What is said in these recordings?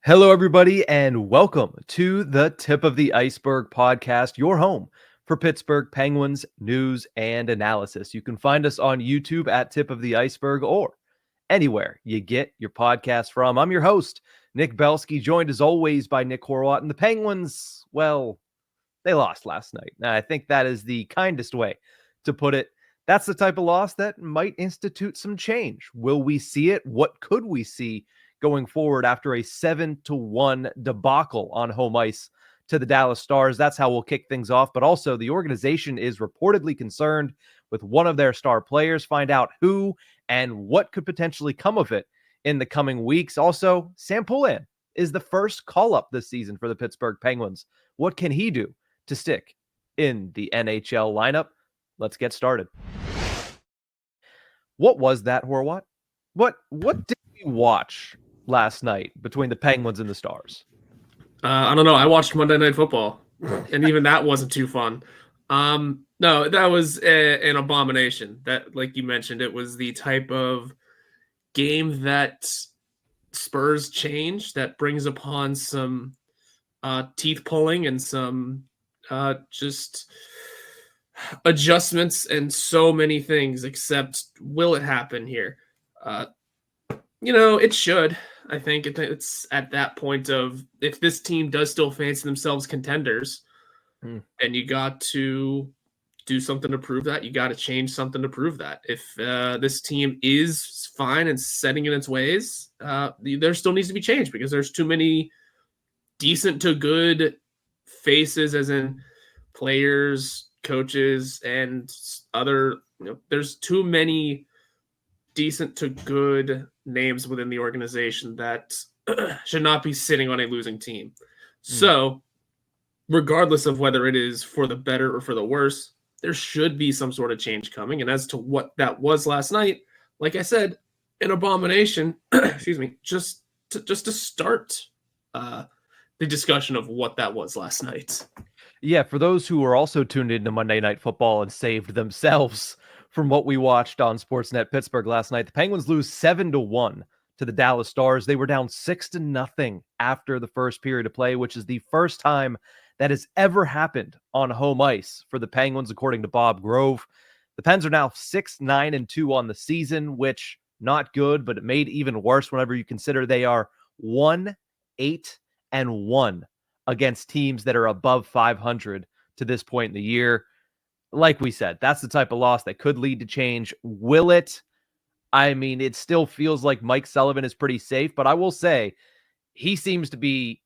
Hello, everybody, and welcome to the Tip of the Ice-Burgh podcast, your home for Pittsburgh Penguins news and analysis. You can find us on YouTube at Tip of the Ice-Burgh or anywhere you get your podcast from. I'm your host, Nick Belsky, joined as always by Nick Horwat. And the Penguins, well, they lost last night. Now, I think that is the kindest way to put it. That's the type of loss that might institute some change. Will we see it? What could we see going forward after a 7-1 debacle on home ice to the Dallas Stars? That's how we'll kick things off. But also, the organization is reportedly concerned with one of their star players. Find out who and what could potentially come of it in the coming weeks. Also, Sam Poulin is the first call-up this season for the Pittsburgh Penguins. What can he do to stick in the NHL lineup? Let's get started. What was that, Horwat? What did we watch last night between the Penguins and the Stars? I don't know. I watched Monday Night Football, and even that wasn't too fun. No, that was an abomination. That, like you mentioned, it was the type of game that spurs change, that brings upon some teeth pulling and some just adjustments and so many things, except will it happen here? It should. I think it's at that point of, if this team does still fancy themselves contenders, and you got to do something to prove that, you got to change something to prove that. If this team is fine and setting in its ways, there still needs to be change, because there's too many decent to good faces, as in players, coaches, and other, there's too many decent to good names within the organization that should not be sitting on a losing team. So regardless of whether it is for the better or for the worse, there should be some sort of change coming. And as to what that was last night, like I said, an abomination, excuse me, just to start the discussion of what that was last night. Yeah, for those who are also tuned into Monday Night Football and saved themselves from what we watched on Sportsnet Pittsburgh last night, the Penguins lose 7-1 to the Dallas Stars. They were down 6-0 after the first period of play, which is the first time that has ever happened on home ice for the Penguins, according to Bob Grove. The Pens are now 6-9-2 on the season, which not good, but it made even worse whenever you consider they are 1-8-1 against teams that are above 500 to this point in the year. Like we said, that's the type of loss that could lead to change. Will it? I mean, it still feels like Mike Sullivan is pretty safe, but I will say he seems to be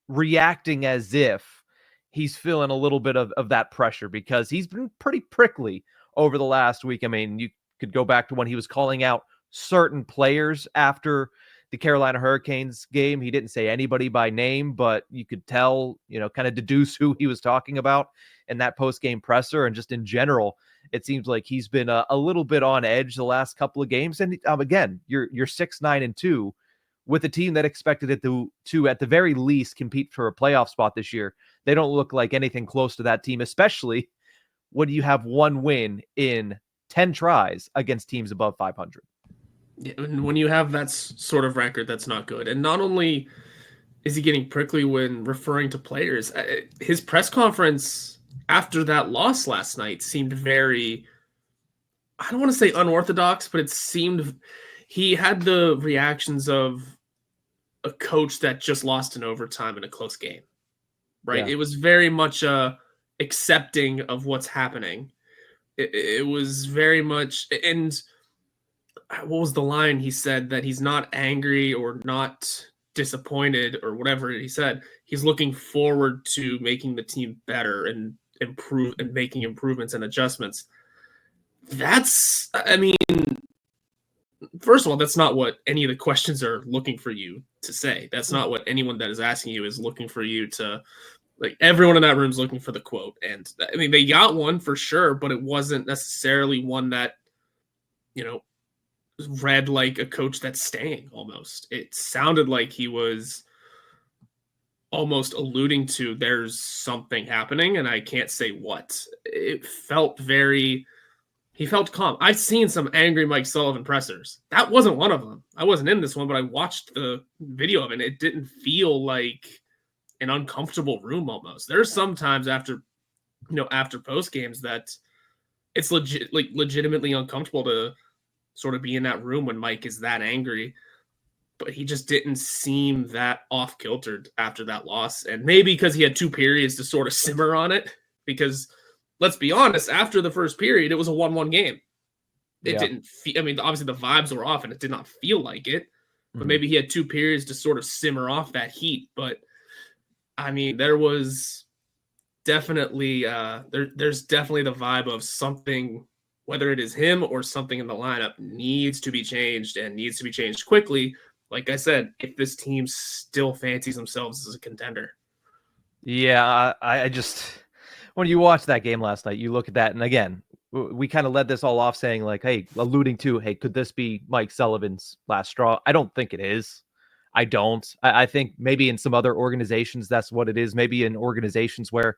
reacting as if he's feeling a little bit of that pressure, because he's been pretty prickly over the last week. I mean, you could go back to when he was calling out certain players after the Carolina Hurricanes game. He didn't say anybody by name, but you could tell, kind of deduce who he was talking about in that post-game presser. And just in general, it seems like he's been a little bit on edge the last couple of games. And again, you're 6-9-2 with a team that expected it to at the very least compete for a playoff spot this year. They don't look like anything close to that team, especially when you have one win in 10 tries against teams above 500. Yeah, and when you have that sort of record, that's not good. And not only is he getting prickly when referring to players, his press conference after that loss last night seemed very, I don't want to say unorthodox, but it seemed he had the reactions of a coach that just lost in overtime in a close game, right? Yeah. It was very much accepting of what's happening. It was very much, and what was the line he said? That he's not angry or not disappointed or whatever he said. He's looking forward to making the team better and improve and making improvements and adjustments. That's, I mean, first of all, that's not what any of the questions are looking for you to say. That's not what anyone that is asking you is looking for you to, like, everyone in that room is looking for the quote. And I mean, they got one for sure, but it wasn't necessarily one that, read like a coach that's staying almost. It sounded like he was almost alluding to there's something happening and I can't say what. It felt very He felt calm. I've seen some angry Mike Sullivan pressers. That wasn't one of them. I wasn't in this one, but I watched the video of it. And it didn't feel like an uncomfortable room almost. There's sometimes after post games that it's legitimately uncomfortable to sort of be in that room when Mike is that angry. But he just didn't seem that off-kiltered after that loss. And maybe because he had 2 periods to sort of simmer on it. Because let's be honest, after the first period, it was a 1-1 game. It didn't feel, I mean, obviously the vibes were off and it did not feel like it. But maybe he had 2 periods to sort of simmer off that heat. But I mean, there was definitely there's definitely the vibe of something, whether it is him or something in the lineup, needs to be changed and needs to be changed quickly. Like I said, if this team still fancies themselves as a contender. Yeah, I just, when you watch that game last night, you look at that, and again, we kind of led this all off saying like, hey, alluding to, hey, could this be Mike Sullivan's last straw? I don't think it is. I don't. I think maybe in some other organizations, that's what it is. Maybe in organizations where,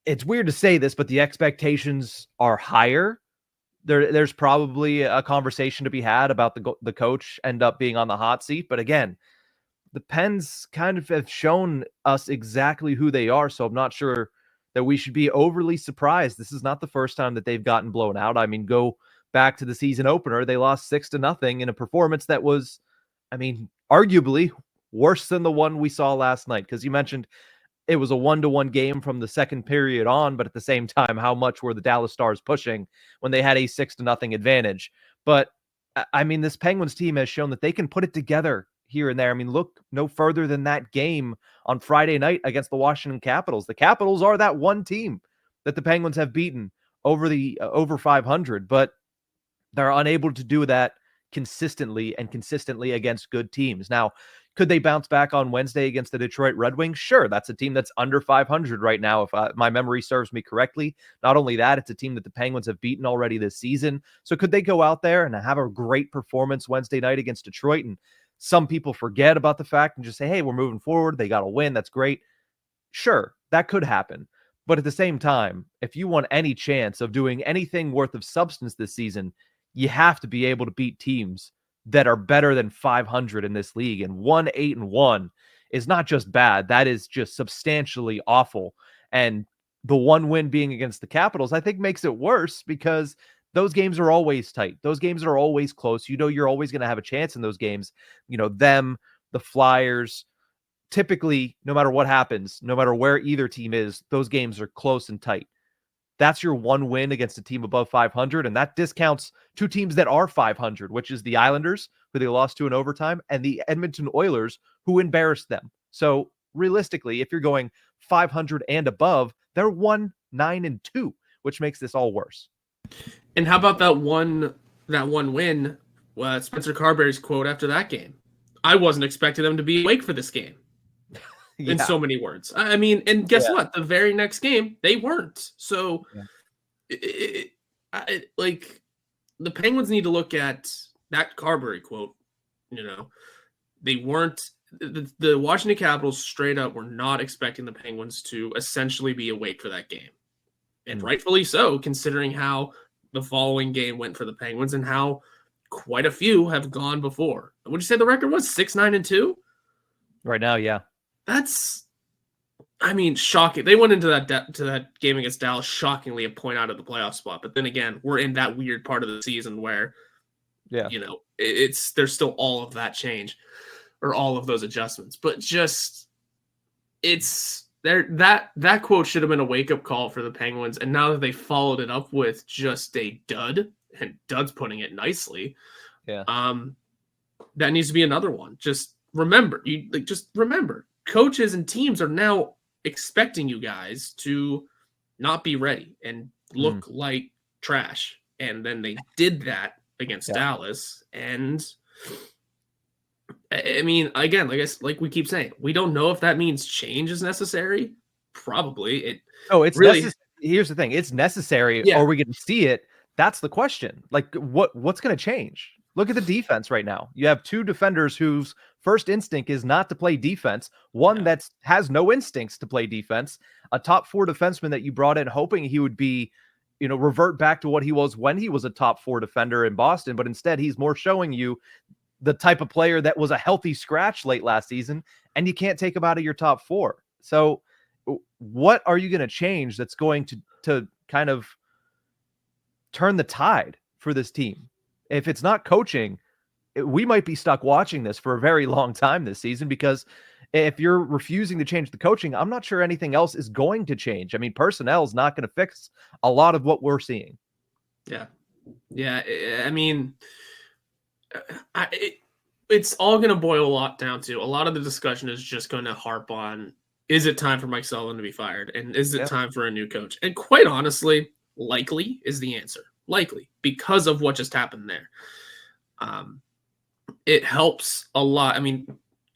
it's weird to say this, but the expectations are higher. There's probably a conversation to be had about the coach end up being on the hot seat. But again, the Pens kind of have shown us exactly who they are. So I'm not sure that we should be overly surprised. This is not the first time that they've gotten blown out. I mean, go back to the season opener. They lost 6-0 in a performance that was, I mean, arguably worse than the one we saw last night. Because you mentioned it was a 1-1 game from the second period on, but at the same time, how much were the Dallas Stars pushing when they had a 6-0 advantage? But I mean, this Penguins team has shown that they can put it together here and there. I mean, look no further than that game on Friday night against the Washington Capitals. The Capitals are that one team that the Penguins have beaten over 500, but they're unable to do that consistently against good teams. Now, could they bounce back on Wednesday against the Detroit Red Wings? Sure, that's a team that's under 500 right now, if my memory serves me correctly. Not only that, it's a team that the Penguins have beaten already this season. So could they go out there and have a great performance Wednesday night against Detroit? And some people forget about the fact and just say, hey, we're moving forward. They got to win. That's great. Sure, that could happen. But at the same time, if you want any chance of doing anything worth of substance this season, you have to be able to beat teams that are better than 500 in this league. And 1-8-1 is not just bad. That is just substantially awful. And the one win being against the Capitals, I think makes it worse because those games are always tight. Those games are always close. You know, you're always going to have a chance in those games. You know, them, the Flyers, typically, no matter what happens, no matter where either team is, those games are close and tight. That's your one win against a team above 500, and that discounts 2 teams that are 500, which is the Islanders, who they lost to in overtime, and the Edmonton Oilers, who embarrassed them. So realistically, if you're going 500 and above, they're 1-9-2, which makes this all worse. And how about that one win? Spencer Carberry's quote after that game: "I wasn't expecting them to be awake for this game." In so many words. I mean, and guess what? The very next game, they weren't. So, like, the Penguins need to look at that Carberry quote. You know, they weren't. The Washington Capitals straight up were not expecting the Penguins to essentially be awake for that game, and rightfully so, considering how the following game went for the Penguins and how quite a few have gone before. Would you say the record was 6-9-2 right now? Yeah. That's, I mean, shocking. They went into that game against Dallas shockingly a point out of the playoff spot. But then again, we're in that weird part of the season where, you know, there's still all of that change or all of those adjustments. But just, it's there. That quote should have been a wake up call for the Penguins. And now that they followed it up with just a dud, and Dud's putting it nicely, that needs to be another one. Just remember, coaches and teams are now expecting you guys to not be ready and look like trash. And then they did that against Dallas. And I mean, again, like we keep saying, we don't know if that means change is necessary. Probably. It's really, here's the thing. It's necessary. Are we going to see it? That's the question. Like what's going to change? Look at the defense right now. You have 2 defenders whose first instinct is not to play defense. One that has no instincts to play defense. A top 4 defenseman that you brought in hoping he would be revert back to what he was when he was a top 4 defender in Boston, but instead he's more showing you the type of player that was a healthy scratch late last season, and you can't take him out of your top 4. So what are you going to change that's going to kind of turn the tide for this team? If it's not coaching, we might be stuck watching this for a very long time this season, because if you're refusing to change the coaching, I'm not sure anything else is going to change. I mean, personnel is not going to fix a lot of what we're seeing. Yeah. I mean, it's all going to boil a lot down to, a lot of the discussion is just going to harp on, is it time for Mike Sullivan to be fired? And is it time for a new coach? And quite honestly, likely is the answer. Likely, because of what just happened there. It helps a lot. I mean,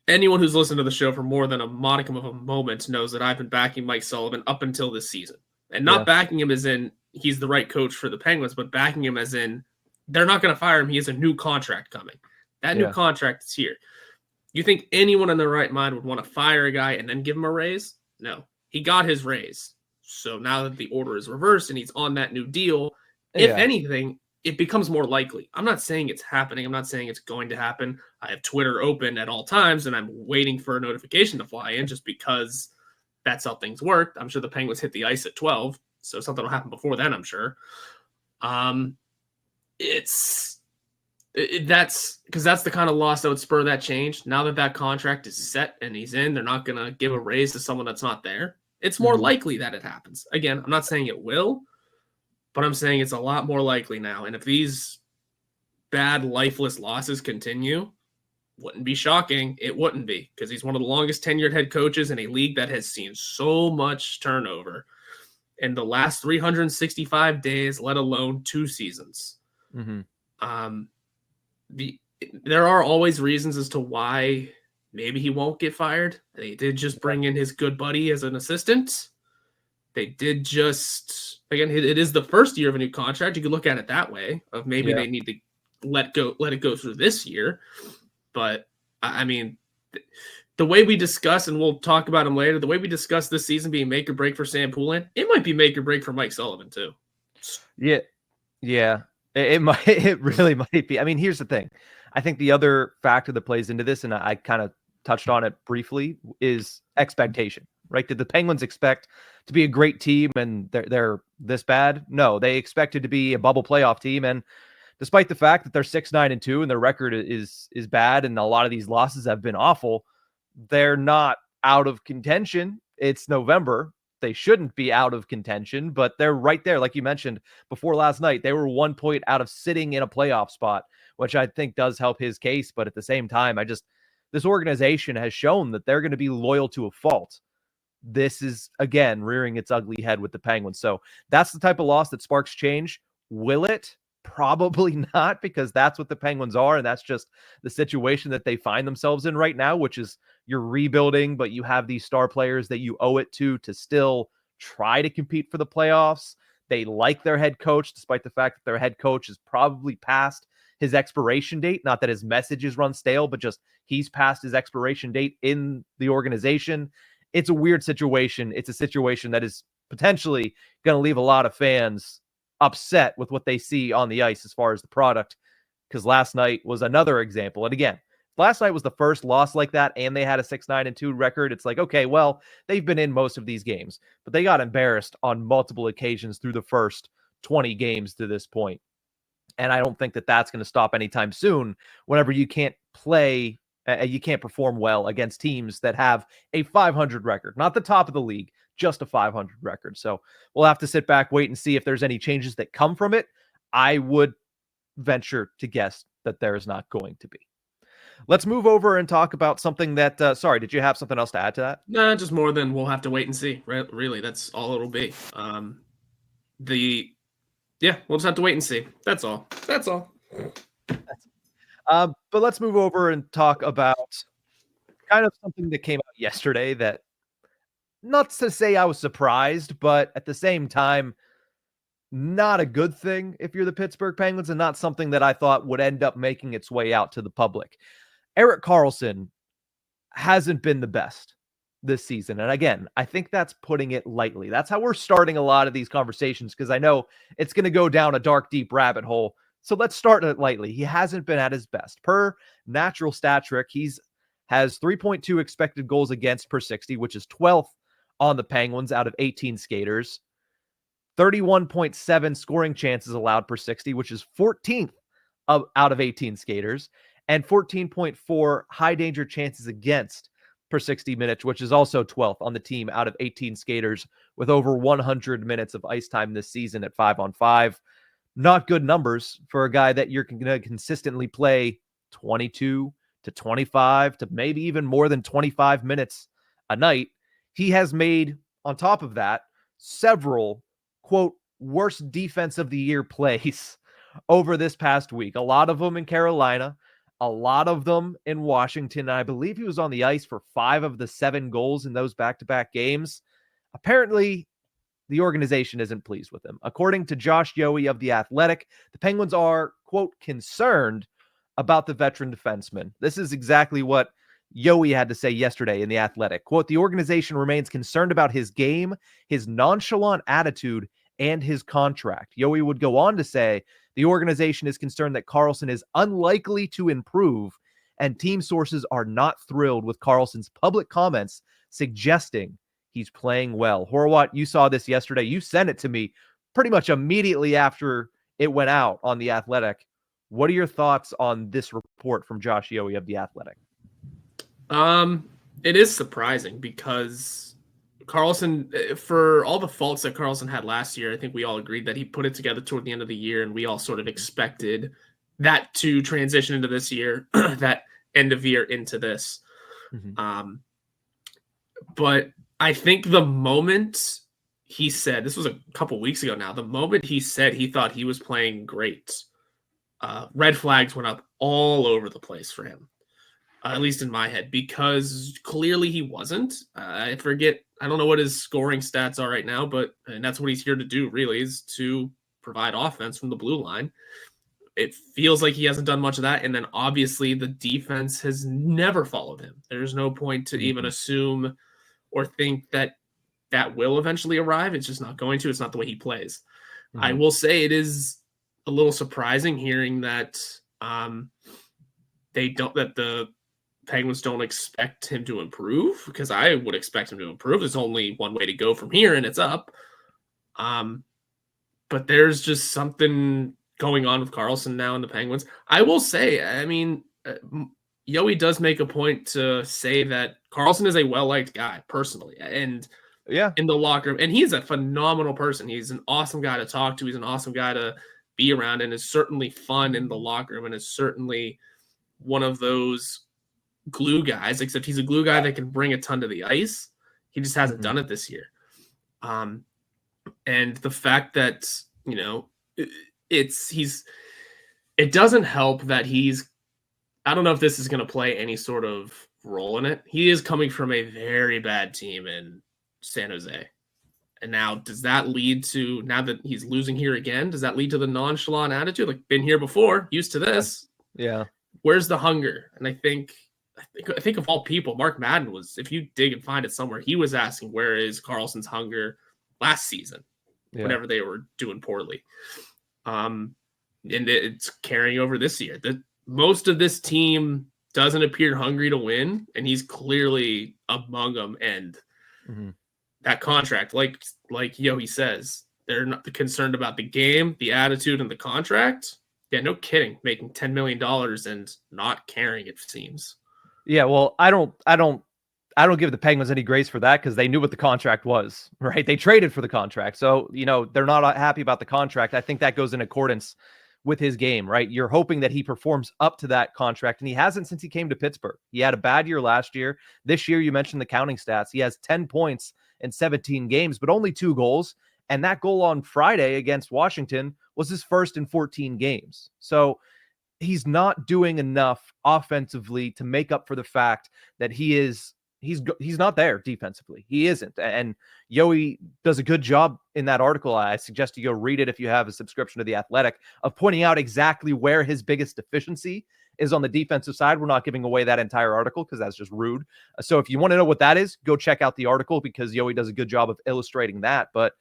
anyone who's listened to the show for more than a modicum of a moment knows that I've been backing Mike Sullivan up until this season. And not backing him as in he's the right coach for the Penguins, but backing him as in they're not going to fire him. He has a new contract coming. That new contract is here. You think anyone in their right mind would want to fire a guy and then give him a raise? No. He got his raise. So now that the order is reversed and he's on that new deal, if anything, it becomes more likely. I'm not saying it's happening. I'm not saying it's going to happen. I have Twitter open at all times, and I'm waiting for a notification to fly in just because that's how things work. I'm sure the Penguins hit the ice at 12, so something will happen before then, I'm sure. That's because that's the kind of loss that would spur that change. Now that contract is set and he's in, they're not going to give a raise to someone that's not there. It's more likely that it happens. Again, I'm not saying it will, but I'm saying it's a lot more likely now. And if these bad, lifeless losses continue, wouldn't be shocking. It wouldn't be, because he's one of the longest tenured head coaches in a league that has seen so much turnover in the last 365 days, let alone 2 seasons. There are always reasons as to why maybe he won't get fired. They did just bring in his good buddy as an assistant. They did just, again, it is the first year of a new contract. You could look at it that way, of maybe they need to let it go through this year. But I mean, the way we discuss, and we'll talk about him later, the way we discuss this season being make or break for Sam Poulin, it might be make or break for Mike Sullivan too. Yeah. It might. It really might be. I mean, here's the thing. I think the other factor that plays into this, and I kind of touched on it briefly, is expectation. Right? Did the Penguins expect to be a great team and they're this bad? No, they expected to be a bubble playoff team, and despite the fact that they're 6-9-2 and their record is bad and a lot of these losses have been awful, they're not out of contention. It's November. They shouldn't be out of contention, but they're right there. Like you mentioned before last night, they were 1 point out of sitting in a playoff spot, which I think does help his case. But at the same time, this organization has shown that they're going to be loyal to a fault. This is, again, rearing its ugly head with the Penguins. So that's the type of loss that sparks change. Will it? Probably not, because that's what the Penguins are, and that's just the situation that they find themselves in right now, which is you're rebuilding, but you have these star players that you owe it to still try to compete for the playoffs. They like their head coach, despite the fact that their head coach is probably past his expiration date. Not that his messages run stale, but just he's past his expiration date in the organization. It's a weird situation. It's a situation that is potentially going to leave a lot of fans upset with what they see on the ice as far as the product, because last night was another example. And again, last night was the first loss like that, and they had a 6-9-2 record. It's like, okay, well, they've been in most of these games, but they got embarrassed on multiple occasions through the first 20 games to this point. And I don't think that that's going to stop anytime soon whenever you can't play, you can't perform well against teams that have a 500 record, not the top of the league, just a 500 record. So we'll have to sit back, wait and see if there's any changes that come from it. I would venture to guess that there is not going to be. Let's move over and talk about something that, sorry, did you have something else to add to that? No, just more than we'll have to wait and see. Right? Really, that's all it'll be. We'll just have to wait and see. That's all. But let's move over and talk about kind of something that came out yesterday that, not to say I was surprised, but at the same time, not a good thing if you're the Pittsburgh Penguins, and not something that I thought would end up making its way out to the public. Erik Karlsson hasn't been the best this season. And again, I think that's putting it lightly. That's how we're starting a lot of these conversations, because I know it's going to go down a dark, deep rabbit hole. So let's start it lightly. He hasn't been at his best. Per natural stat trick, has 3.2 expected goals against per 60, which is 12th on the Penguins out of 18 skaters. 31.7 scoring chances allowed per 60, which is 14th out of 18 skaters. And 14.4 high danger chances against per 60 minutes, which is also 12th on the team out of 18 skaters with over 100 minutes of ice time this season at 5-on-5. Not good numbers for a guy that you're going to consistently play 22 to 25 to maybe even more than 25 minutes a night. He has made, on top of that, several, quote, worst defense of the year plays over this past week. A lot of them in Carolina, a lot of them in Washington. I believe he was on the ice for 5 of the 7 goals in those back-to-back games. Apparently, the organization isn't pleased with him. According to Josh Yohe of The Athletic, the Penguins are, quote, concerned about the veteran defenseman. This is exactly what Yohe had to say yesterday in The Athletic. Quote, the organization remains concerned about his game, his nonchalant attitude, and his contract. Yohe would go on to say, the organization is concerned that Karlsson is unlikely to improve, and team sources are not thrilled with Karlsson's public comments suggesting he's playing well. Horwat, you saw this yesterday. You sent it to me pretty much immediately after it went out on The Athletic. What are your thoughts on this report from Josh Yohe of The Athletic? It is surprising because Karlsson, for all the faults that Karlsson had last year, I think we all agreed that he put it together toward the end of the year, and we all sort of expected that to transition into this year, that end of year into this. Mm-hmm. But I think the moment he said, this was a couple weeks ago now, the moment he said he thought he was playing great, red flags went up all over the place for him. At least in my head, because clearly he wasn't. I don't know what his scoring stats are right now, and that's what he's here to do, really, is to provide offense from the blue line. It feels like he hasn't done much of that, and then obviously the defense has never followed him. There's no point to even assume or think that will eventually arrive. It's just not going to. It's not the way he plays. Mm-hmm. I will say it is a little surprising hearing that the Penguins don't expect him to improve, because I would expect him to improve. There's only one way to go from here, and it's up. But there's just something going on with Karlsson now in the Penguins. I will say, I mean, Yohe does make a point to say that Karlsson is a well-liked guy personally, and in the locker room, and he's a phenomenal person. He's an awesome guy to talk to. He's an awesome guy to be around, and is certainly fun in the locker room, and is certainly one of those glue guys, except he's a glue guy that can bring a ton to the ice. He just hasn't done it this year. And the fact that, it doesn't help that I don't know if this is going to play any sort of role in it. He is coming from a very bad team in San Jose. And now, does that lead to, now that he's losing here again, does that lead to the nonchalant attitude? Like, been here before, used to this. Yeah. Where's the hunger? And I think of all people, Mark Madden was, if you dig and find it somewhere, he was asking, where is Karlsson's hunger last season, whenever they were doing poorly. And it's carrying over this year. Most of this team doesn't appear hungry to win, and he's clearly among them. And that contract, like Yohe says, they're not concerned about the game, the attitude, and the contract. Yeah, no kidding. Making $10 million and not caring, it seems. Yeah, well, I don't give the Penguins any grace for that, because they knew what the contract was, right? They traded for the contract. So, they're not happy about the contract. I think that goes in accordance with his game, right? You're hoping that he performs up to that contract, and he hasn't since he came to Pittsburgh. He had a bad year last year. This year, you mentioned the counting stats. He has 10 points in 17 games, but only 2 goals. And that goal on Friday against Washington was his first in 14 games. So he's not doing enough offensively to make up for the fact that he's not there defensively. He isn't. And Yohe does a good job in that article. I suggest you go read it if you have a subscription to The Athletic, of pointing out exactly where his biggest deficiency is on the defensive side. We're not giving away that entire article because that's just rude. So if you want to know what that is, go check out the article because Yoey does a good job of illustrating that. But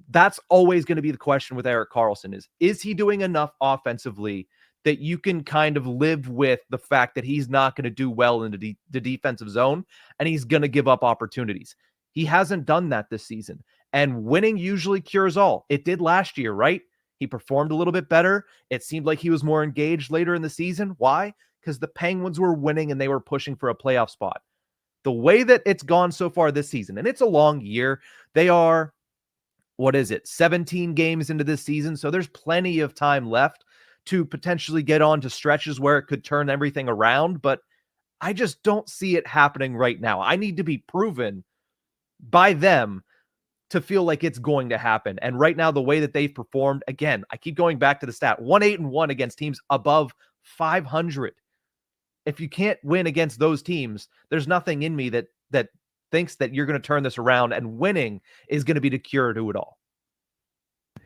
that's always going to be the question with Erik Karlsson is he doing enough offensively that you can kind of live with the fact that he's not going to do well in the defensive zone and he's going to give up opportunities. He hasn't done that this season. And winning usually cures all. It did last year, right? He performed a little bit better. It seemed like he was more engaged later in the season. Why? Because the Penguins were winning and they were pushing for a playoff spot. The way that it's gone so far this season, and it's a long year, they are, 17 games into this season. So there's plenty of time left to potentially get on to stretches where it could turn everything around. But I just don't see it happening right now. I need to be proven by them to feel like it's going to happen. And right now, the way that they've performed, again, I keep going back to the stat, 1-8-1 against teams above 500. If you can't win against those teams, there's nothing in me that thinks that you're going to turn this around and winning is going to be the cure to it all.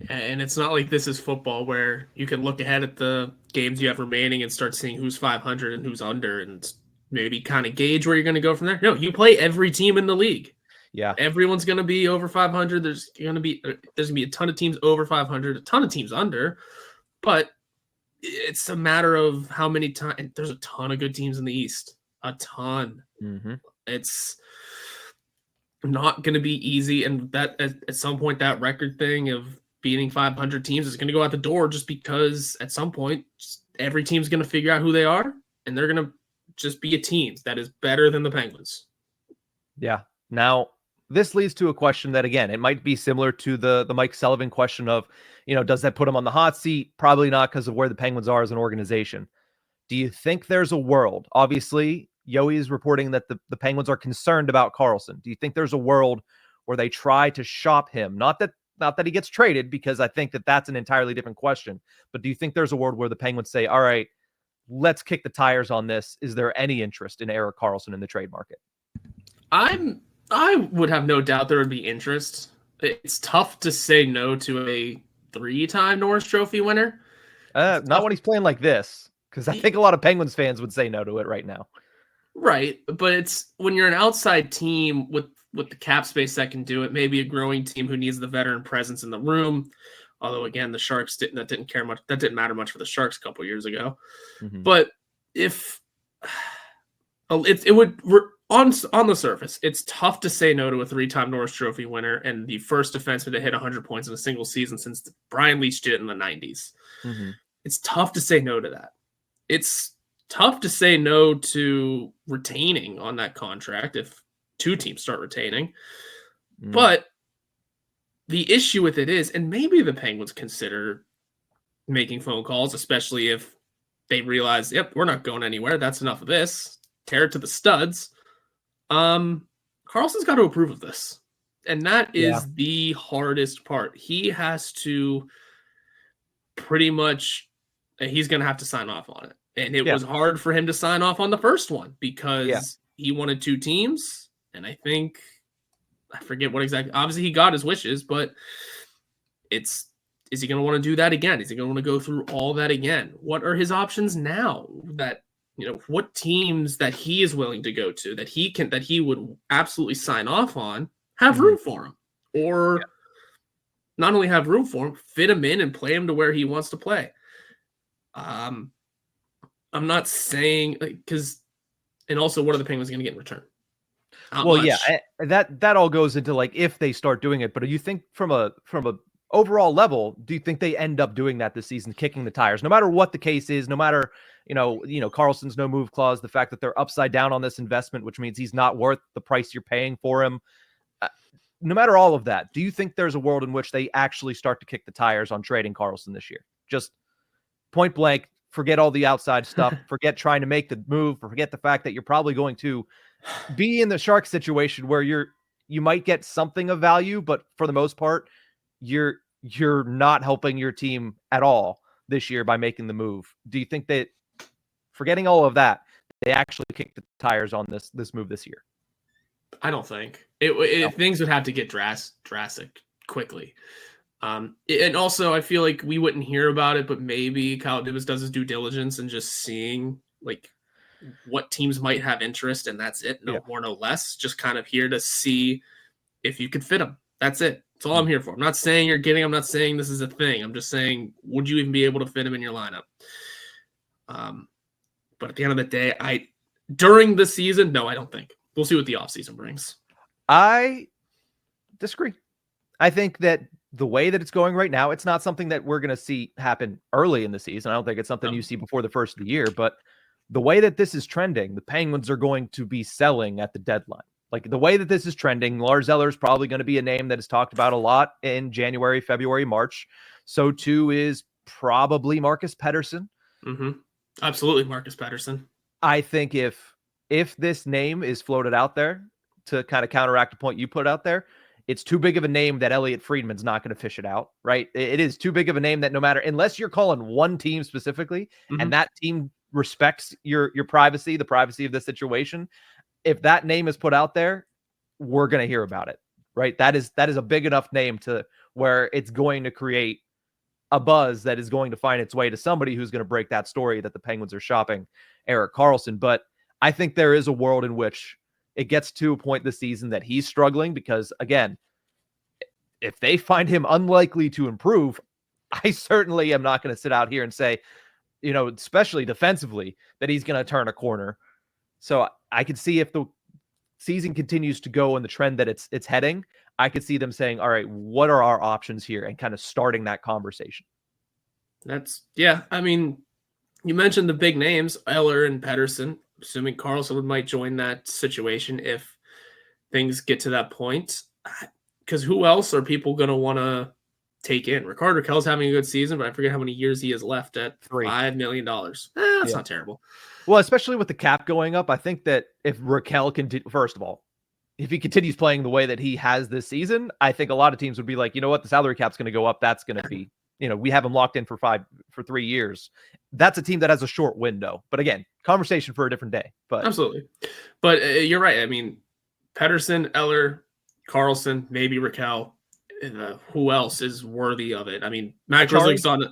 And it's not like this is football where you can look ahead at the games you have remaining and start seeing who's 500 and who's under and maybe kind of gauge where you're going to go from there. No, you play every team in the league. Yeah. Everyone's going to be over 500. There's going to be a ton of teams over 500, a ton of teams under, but it's a matter of how many times. There's a ton of good teams in the East, a ton. Mm-hmm. It's not going to be easy. And that at some point, that record thing of beating 500 teams is going to go out the door just because at some point, every team's going to figure out who they are and they're going to just be a team that is better than the Penguins. Yeah. Now, this leads to a question that, again, it might be similar to the Mike Sullivan question of, does that put him on the hot seat? Probably not because of where the Penguins are as an organization. Do you think there's a world? Obviously, Yoey is reporting that the Penguins are concerned about Karlsson. Do you think there's a world where they try to shop him? Not that he gets traded, because I think that that's an entirely different question. But do you think there's a world where the Penguins say, all right, let's kick the tires on this? Is there any interest in Erik Karlsson in the trade market? I would have no doubt there would be interest. It's tough to say no to a 3-time Norris Trophy winner. Not when he's playing like this, because I think a lot of Penguins fans would say no to it right now. Right, but it's when you're an outside team with the cap space that can do it, maybe a growing team who needs the veteran presence in the room. Although, again, the Sharks didn't matter much for the Sharks a couple years ago. Mm-hmm. But if it would on the surface, it's tough to say no to a 3-time Norris Trophy winner and the first defenseman to hit 100 points in a single season since Brian Leetch did it in the 90s. Mm-hmm. It's tough to say no to that. It's tough to say no to retaining on that contract if 2 teams start retaining. But the issue with it is, and maybe the Penguins consider making phone calls, especially if they realize, yep, we're not going anywhere. That's enough of this. Tear it to the studs. Karlsson's got to approve of this. And that is the hardest part. He has to pretty much, he's going to have to sign off on it. And it was hard for him to sign off on the first one because he wanted 2 teams. And I forget what exactly, obviously he got his wishes, but is he going to want to do that again? Is he going to want to go through all that again? What are his options now that, what teams that he is willing to go to that he would absolutely sign off on, have room for him, or not only have room for him, fit him in and play him to where he wants to play. I'm not saying and also what are the Penguins going to get in return? That all goes into like if they start doing it. But do you think from a overall level, do you think they end up doing that this season, kicking the tires, no matter what the case is, no matter Karlsson's no move clause, the fact that they're upside down on this investment, which means he's not worth the price you're paying for him. No matter all of that, do you think there's a world in which they actually start to kick the tires on trading Karlsson this year? Just point blank, forget all the outside stuff, forget trying to make the move, forget the fact that you're probably going to be in the Sharks situation where you might get something of value, but for the most part, you're not helping your team at all this year by making the move. Do you think that, forgetting all of that, they actually kick the tires on this move this year? I don't think things would have to get drastic quickly. And also, I feel like we wouldn't hear about it, but maybe Kyle Dubas does his due diligence and just seeing like what teams might have interest, and that's it. No more, no less. Just kind of here to see if you could fit them. That's it. That's all I'm here for. I'm not saying you're getting. I'm not saying this is a thing. I'm just saying, would you even be able to fit him in your lineup? But at the end of the day, during the season, no, I don't think. We'll see what the offseason brings. I disagree. I think that the way that it's going right now, it's not something that we're going to see happen early in the season. I don't think it's something you see before the first of the year, but the way that this is trending, the Penguins are going to be selling at the deadline. Like the way that this is trending, Lars Eller is probably going to be a name that is talked about a lot in January, February, March. So too is probably Marcus Pettersson. Mm-hmm. Absolutely, Marcus Pettersson. I think if this name is floated out there to kind of counteract the point you put out there, it's too big of a name that Elliot Friedman's not going to fish it out, right? It is too big of a name that no matter, unless you're calling one team specifically, and that team respects your privacy, the privacy of the situation, if that name is put out there, we're going to hear about it, right? That is a big enough name to where it's going to create a buzz that is going to find its way to somebody who's going to break that story that the Penguins are shopping Erik Karlsson. But I think there is a world in which it gets to a point this season that he's struggling because, again, if they find him unlikely to improve, I certainly am not going to sit out here and say, especially defensively, that he's going to turn a corner. So I could see if the season continues to go in the trend that it's heading, I could see them saying, all right, what are our options here? And kind of starting that conversation. I mean, you mentioned the big names, Eller and Pettersson, assuming Karlsson might join that situation if things get to that point. Because who else are people going to want to take in? Rickard Rakell's having a good season, but I forget how many years he has left at $5 million. That's not terrible. Well, especially with the cap going up, I think that if Rakell can, first of all, if he continues playing the way that he has this season, I think a lot of teams would be like, you know what, the salary cap's going to go up. That's going to be, we have him locked in for 3 years. That's a team that has a short window. But again, conversation for a different day. But absolutely. But you're right. I mean, Pettersson, Eller, Karlsson, maybe Rakell. Who else is worthy of it? I mean, Matt Grzelcyk's on it.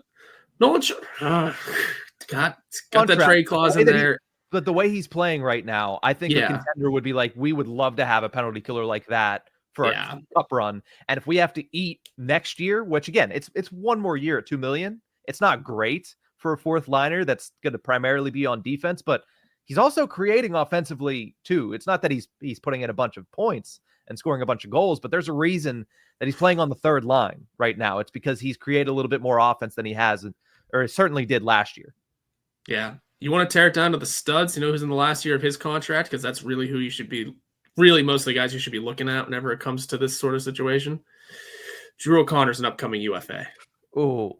No one should. Got the trade clause in there. But the way he's playing right now, I think a contender would be like, we would love to have a penalty killer like that for a cup run. And if we have to eat next year, which again, it's one more year at $2 million. It's not great for a fourth liner that's going to primarily be on defense, but he's also creating offensively too. It's not that he's putting in a bunch of points and scoring a bunch of goals, but there's a reason that he's playing on the third line right now. It's because he's created a little bit more offense than he has, or certainly did last year. Yeah. You want to tear it down to the studs, who's in the last year of his contract, because that's really who you should be, really most of the guys you should be looking at whenever it comes to this sort of situation. Drew O'Connor's an upcoming UFA. Oh,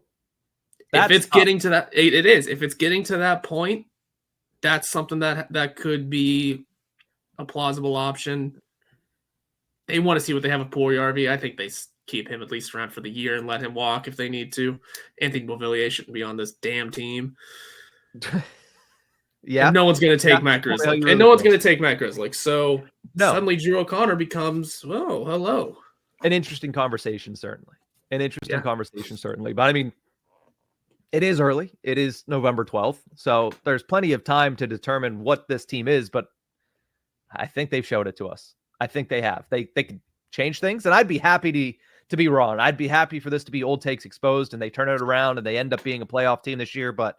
if it's getting to that, it is. If it's getting to that point, that's something that could be a plausible option. They want to see what they have with Puljujarvi. I think they keep him at least around for the year and let him walk if they need to. Anthony Beauvillier shouldn't be on this damn team. Yeah, and no one's going to take Matt Grzelcyk. And no one's going to take Matt Grzelcyk. So suddenly Drew O'Connor becomes, hello. An interesting conversation, certainly. But I mean, it is early. It is November 12th. So there's plenty of time to determine what this team is. But I think they've showed it to us. I think they have. They can change things. And I'd be happy to be wrong. I'd be happy for this to be old takes exposed and they turn it around and they end up being a playoff team this year. But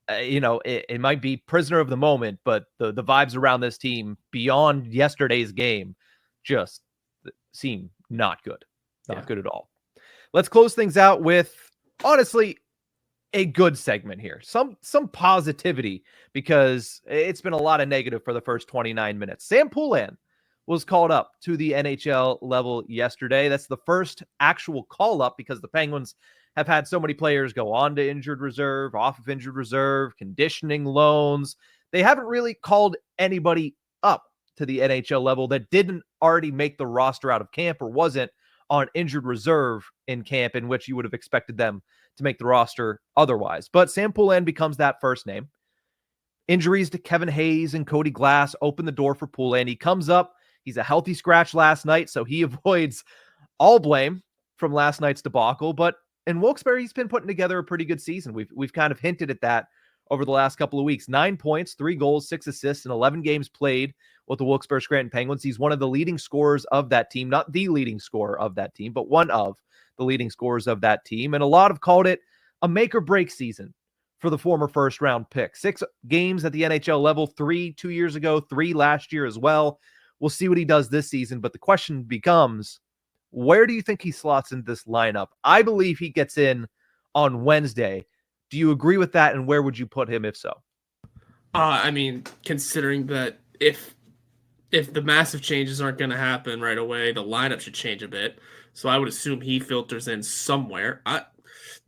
it might be prisoner of the moment, but the vibes around this team beyond yesterday's game just seem not good. Not good at all. Let's close things out with, honestly, a good segment here. Some positivity, because it's been a lot of negative for the first 29 minutes. Sam Poulin was called up to the NHL level yesterday. That's the first actual call up because the Penguins have had so many players go on to injured reserve, off of injured reserve, conditioning loans. They haven't really called anybody up to the NHL level that didn't already make the roster out of camp or wasn't on injured reserve in camp, in which you would have expected them to make the roster otherwise. But Sam Poulin becomes that first name. Injuries to Kevin Hayes and Cody Glass open the door for Poulin. He comes up. He's a healthy scratch last night, so he avoids all blame from last night's debacle, but in Wilkes-Barre, he's been putting together a pretty good season. We've kind of hinted at that over the last couple of weeks. 9 points, 3 goals, 6 assists, and 11 games played with the Wilkes-Barre Scranton Penguins. He's one of the leading scorers of that team, not the leading scorer of that team, but one of the leading scorers of that team. And a lot have called it a make or break season for the former first round pick. 6 games at the NHL level, 3 2 years ago, 3 last year as well. We'll see what he does this season, but the question becomes, where do you think he slots in this lineup? I believe he gets in on Wednesday. Do you agree with that, and where would you put him if so? I mean, considering that if the massive changes aren't going to happen right away, the lineup should change a bit. So I would assume he filters in somewhere.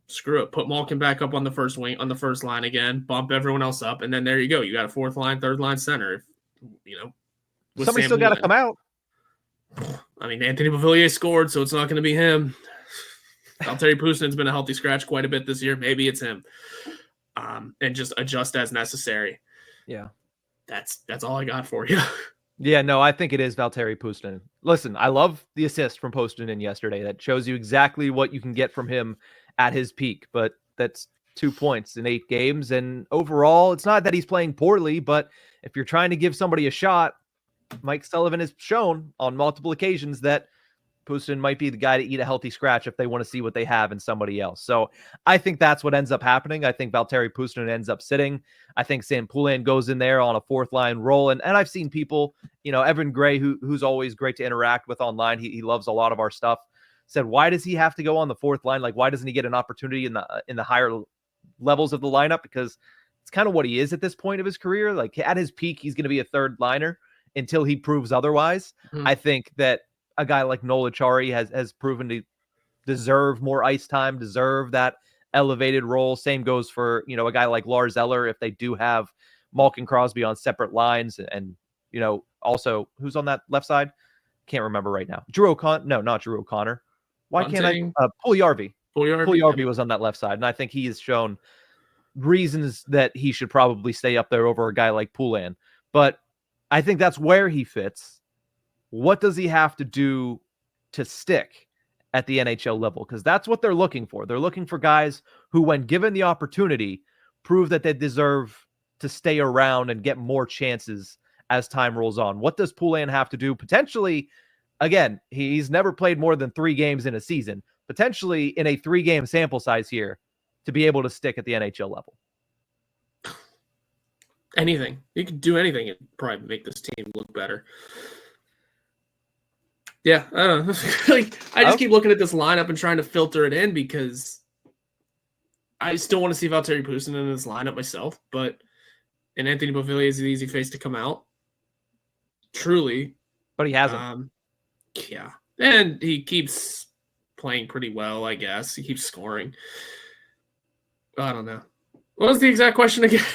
Screw it. Put Malkin back up on the first line again, bump everyone else up, and then there you go. You got a fourth line, third line center. Somebody still got to come out. I mean, Anthony Beauvillier scored, so it's not going to be him. Valtteri Pustinen's been a healthy scratch quite a bit this year. Maybe it's him. And just adjust as necessary. Yeah. That's all I got for you. Yeah, no, I think it is Valtteri Pustin. Listen, I love the assist from Postinen yesterday. That shows you exactly what you can get from him at his peak, but that's 2 points in 8 games. And overall, it's not that he's playing poorly, but if you're trying to give somebody a shot, Mike Sullivan has shown on multiple occasions that Pustin might be the guy to eat a healthy scratch if they want to see what they have in somebody else. So I think that's what ends up happening. I think Valtteri Pustin ends up sitting. I think Sam Poulin goes in there on a fourth line role. And I've seen people, Evan Gray, who's always great to interact with online. He loves a lot of our stuff. Said, why does he have to go on the fourth line? Like, why doesn't he get an opportunity in the higher levels of the lineup? Because it's kind of what he is at this point of his career. Like at his peak, he's going to be a third liner until he proves otherwise. I think that a guy like Noel Acciari has proven to deserve more ice time, deserve that elevated role. Same goes for, a guy like Lars Eller if they do have Malkin, Crosby on separate lines. And also, who's on that left side? Can't remember right now. Drew O'Connor. No, not Drew O'Connor. Why can't I? Puljujärvi. Puljujärvi was on that left side. And I think he has shown reasons that he should probably stay up there over a guy like Poulin. But I think that's where he fits. What does he have to do to stick at the NHL level? Because that's what they're looking for. They're looking for guys who, when given the opportunity, prove that they deserve to stay around and get more chances as time rolls on. What does Poulin have to do? Potentially, again, he's never played more than 3 games in a season, potentially in a 3-game sample size here to be able to stick at the NHL level. Anything. You can do anything and probably make this team look better. Yeah, I don't know. I just keep looking at this lineup and trying to filter it in because I still want to see Valtteri Pustin in this lineup myself, and Anthony Beauvillier is an easy face to come out. Truly. But he hasn't. Yeah. And he keeps playing pretty well, I guess. He keeps scoring. I don't know. What was the exact question again?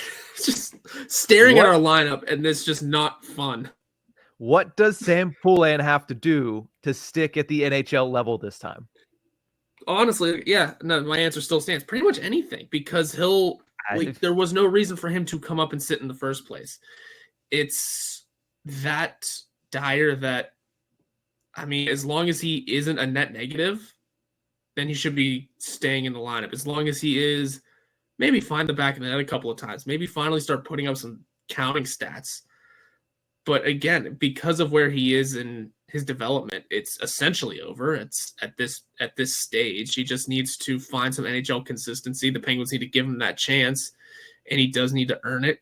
Just staring at our lineup, and it's just not fun. What does Sam Poulin have to do to stick at the NHL level this time? Honestly, yeah, no, my answer still stands. Pretty much anything, because there was no reason for him to come up and sit in the first place. It's that dire that, I mean, as long as he isn't a net negative, then he should be staying in the lineup. As long as he is, maybe find the back of the net a couple of times. Maybe finally start putting up some counting stats. But again, because of where he is in his development, it's essentially over. It's at this stage. He just needs to find some NHL consistency. The Penguins need to give him that chance, and he does need to earn it.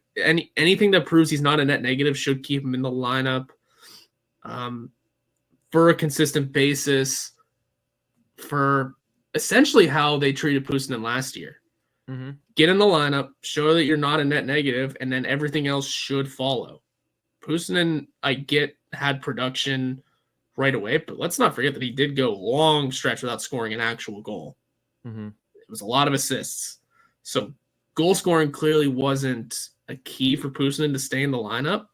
Anything that proves he's not a net negative should keep him in the lineup for a consistent basis for essentially how they treated Pustin last year. Mm-hmm. Get in the lineup, show that you're not a net negative, and then everything else should follow. Pustin, I get, had production right away, but let's not forget that he did go long stretch without scoring an actual goal. Mm-hmm. It was a lot of assists. So goal scoring clearly wasn't a key for Pustin to stay in the lineup,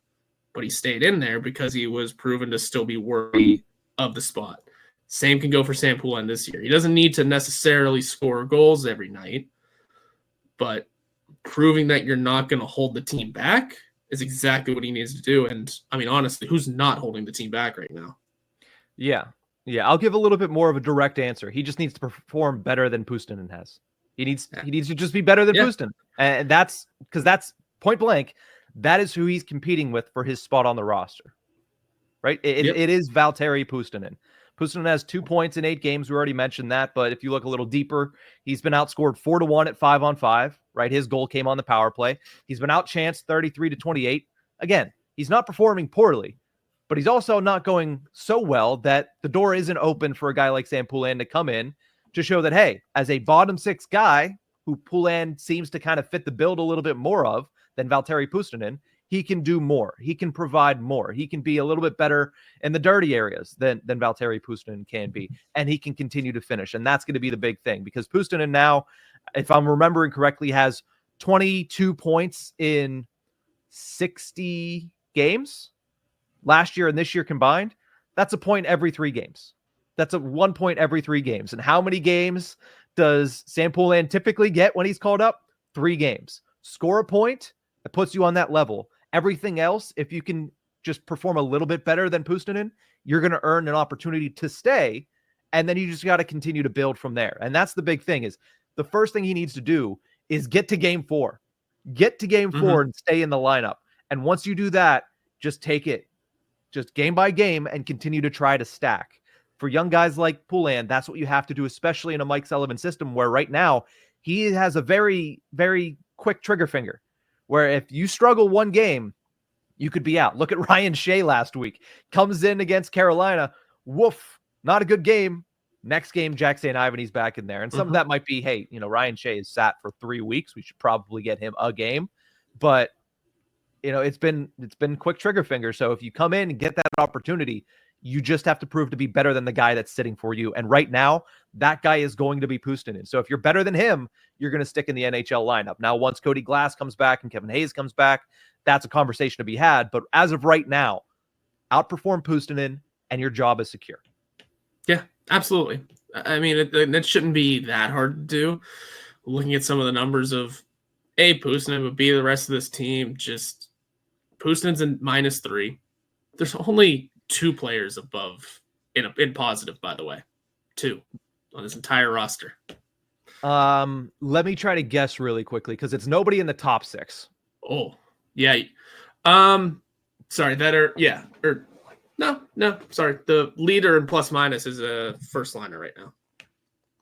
but he stayed in there because he was proven to still be worthy of the spot. Same can go for Sam Poulin this year. He doesn't need to necessarily score goals every night, but proving that you're not going to hold the team back is exactly what he needs to do. And I mean, honestly, who's not holding the team back right now? Yeah. Yeah, I'll give a little bit more of a direct answer. He just needs to perform better than Puustinen has. He needs to just be better than Puustinen. And that's because that's point blank. That is who he's competing with for his spot on the roster. Right? It is Valtteri Puustinen. Puustinen has 2 points in 8 games. We already mentioned that, but if you look a little deeper, he's been outscored 4-1 at 5-on-5, right? His goal came on the power play. He's been outchanced 33-28. Again, he's not performing poorly, but he's also not going so well that the door isn't open for a guy like Sam Poulin to come in to show that, hey, as a bottom 6 guy who Poulin seems to kind of fit the build a little bit more of than Valtteri Puustinen, he can do more. He can provide more. He can be a little bit better in the dirty areas than Valtteri Puustinen can be. And he can continue to finish. And that's going to be the big thing because Puustinen now, if I'm remembering correctly, has 22 points in 60 games last year and this year combined. That's a point every 3 games. That's a 1 point every 3 games. And how many games does Sam Poulin typically get when he's called up? 3 games. Score a point, that puts you on that level. Everything else, if you can just perform a little bit better than Puustinen, you're going to earn an opportunity to stay. And then you just got to continue to build from there. And that's the big thing is the first thing he needs to do is get to game 4. Get to game 4 and stay in the lineup. And once you do that, just take it just game by game and continue to try to stack. For young guys like Poulin, that's what you have to do, especially in a Mike Sullivan system where right now he has a very, very quick trigger finger where if you struggle one game, you could be out. Look at Ryan Shea last week. Comes in against Carolina. Woof. Not a good game. Next game, Jack St. Ivany's back in there. And some of that might be, hey, Ryan Shea is sat for 3 weeks. We should probably get him a game. But, it's been quick trigger finger. So if you come in and get that opportunity, you just have to prove to be better than the guy that's sitting for you. And right now, that guy is going to be Puustinen. So if you're better than him, you're going to stick in the NHL lineup. Now, once Cody Glass comes back and Kevin Hayes comes back, that's a conversation to be had. But as of right now, outperform Puustinen and your job is secure. Yeah, absolutely. I mean, it shouldn't be that hard to do. Looking at some of the numbers of A, Puustinen, but B, the rest of this team, just Puustinen's in -3. There's only 2 players above in positive, by the way. 2 on this entire roster. Let me try to guess really quickly because it's nobody in the top 6. Oh, yeah. Sorry, no, sorry. The leader in plus minus is a first liner right now.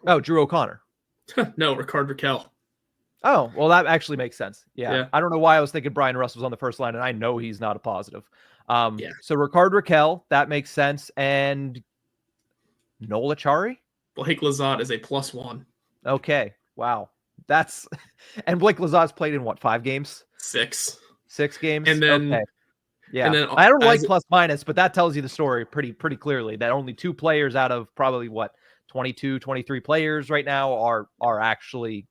Oh, Drew O'Connor. No, Rickard Rakell. Oh, well, that actually makes sense. Yeah. I don't know why I was thinking Brian Russ was on the first line, and I know he's not a positive. So Rickard Rakell, that makes sense. And Noel Acciari? Blake Lizotte is a +1. Okay. Wow. And Blake Lazotte's played in what, 5 games? 6 games? And then, okay. Yeah. And then, I don't like plus minus, but that tells you the story pretty clearly that only 2 players out of probably 22, 23 players right now are actually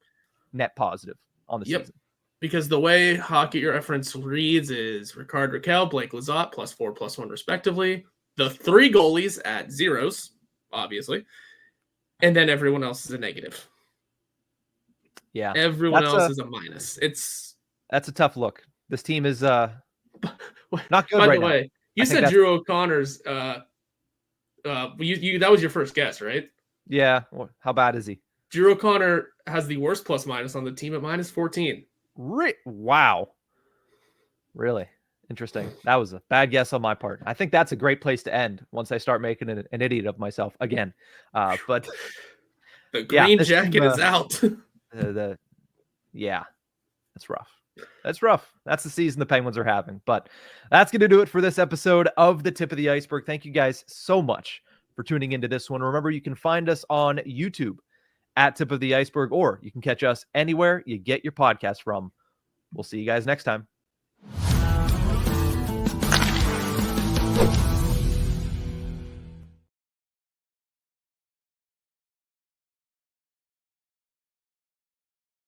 net positive on the season. Because the way Hockey Reference reads is Rickard Rakell, Blake Lizotte, +4, +1 respectively. The 3 goalies at zeros, obviously. And then everyone else is a negative. Yeah. Everyone else is a minus. That's a tough look. This team is not good by right the way, now. You said Drew O'Connor's that was your first guess, right? Yeah. How bad is he? Drew O'Connor has the worst plus minus on the team at -14. Wow. Really? Interesting. That was a bad guess on my part. I think that's a great place to end once I start making an idiot of myself again. But the green jacket is out. That's rough. That's rough. That's the season the Penguins are having. But that's going to do it for this episode of The Tip of the Iceberg. Thank you guys so much for tuning into this one. Remember, you can find us on YouTube at Tip of the Iceberg, or you can catch us anywhere you get your podcast from. We'll see you guys next time.